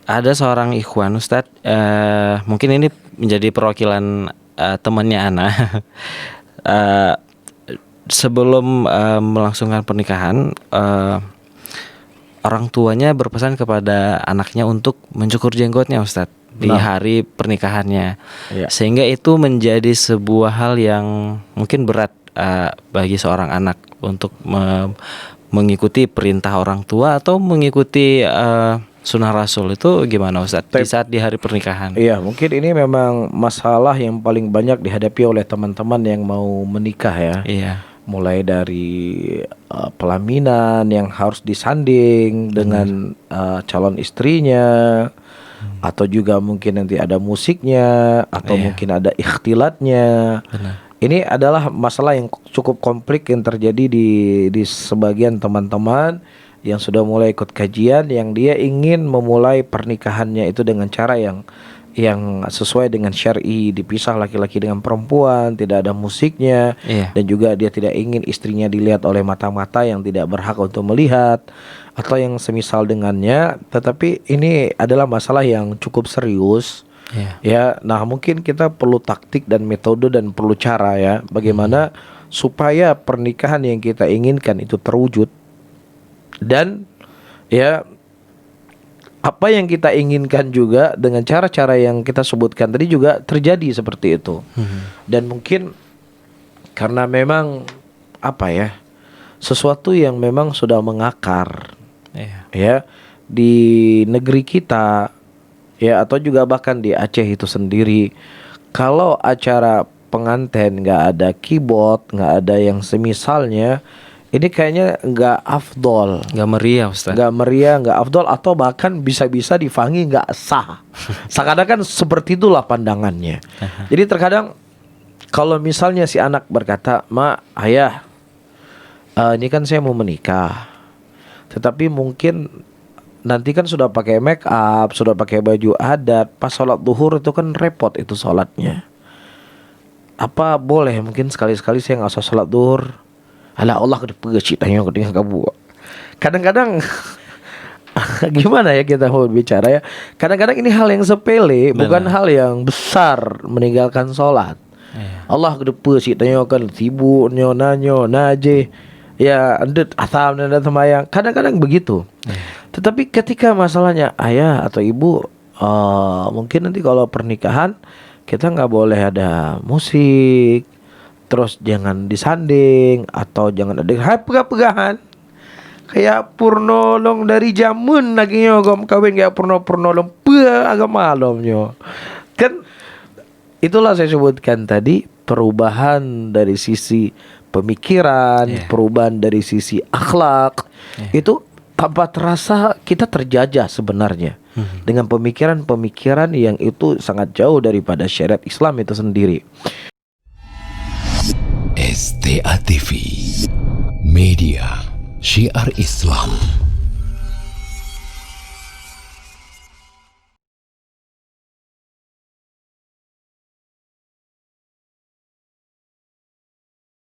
ada seorang ikhwan Ustadz, mungkin ini menjadi perwakilan temannya Ana. Eh, Sebelum melangsungkan pernikahan, orang tuanya berpesan kepada anaknya untuk mencukur jenggotnya Ustadz di hari pernikahannya. Iya. Sehingga itu menjadi sebuah hal yang mungkin berat bagi seorang anak untuk mengikuti perintah orang tua atau mengikuti sunnah Rasul. Itu gimana Ustadz di saat di hari pernikahan? Iya, mungkin ini memang masalah yang paling banyak dihadapi oleh teman-teman yang mau menikah ya. Iya. Mulai dari pelaminan yang harus disanding dengan calon istrinya, atau juga mungkin nanti ada musiknya, atau mungkin ada ikhtilatnya. Ini adalah masalah yang cukup kompleks yang terjadi di sebagian teman-teman yang sudah mulai ikut kajian, yang dia ingin memulai pernikahannya itu dengan cara yang sesuai dengan syar'i, dipisah laki-laki dengan perempuan, tidak ada musiknya, dan juga dia tidak ingin istrinya dilihat oleh mata-mata yang tidak berhak untuk melihat atau yang semisal dengannya. Tetapi ini adalah masalah yang cukup serius. Ya, nah mungkin kita perlu taktik dan metode dan perlu cara ya, bagaimana supaya pernikahan yang kita inginkan itu terwujud dan ya apa yang kita inginkan juga dengan cara-cara yang kita sebutkan tadi juga terjadi seperti itu. Dan mungkin karena memang apa ya, sesuatu yang memang sudah mengakar ya di negeri kita ya, atau juga bahkan di Aceh itu sendiri. Kalau acara pengantin nggak ada keyboard, nggak ada yang semisalnya, ini kayaknya nggak afdol, nggak meriah Ustaz. Nggak meriah, nggak afdol, atau bahkan bisa-bisa difangi nggak sah. Seakan-akan seperti itulah pandangannya. Jadi terkadang kalau misalnya si anak berkata, "Ma, ayah, ini kan saya mau menikah, tetapi mungkin nanti kan sudah pakai make up, sudah pakai baju adat, pas sholat duhur itu kan repot itu sholatnya. Apa boleh mungkin sekali-sekali saya nggak usah sholat duhur? Alah, Allah kedepes tanya ketika kamu." Kadang-kadang gimana ya kita mau bicara ya, kadang-kadang ini hal yang sepele, bukan hal yang besar meninggalkan sholat. Allah kedepes tanya kan tibu nyo naje ya andet asam dan semayang, kadang-kadang begitu. Tetapi ketika masalahnya ayah atau ibu, mungkin nanti kalau pernikahan kita nggak boleh ada musik, terus jangan disanding, atau jangan ada pegah-pegahan kayak purnolong dari jamun lagi nyogom kawin kayak purnolong agak malamnya kan. Itulah saya sebutkan tadi, perubahan dari sisi pemikiran, perubahan dari sisi akhlak, itu tanpa terasa kita terjajah sebenarnya dengan pemikiran-pemikiran yang itu sangat jauh daripada syariat Islam itu sendiri. STA TV, media syiar Islam.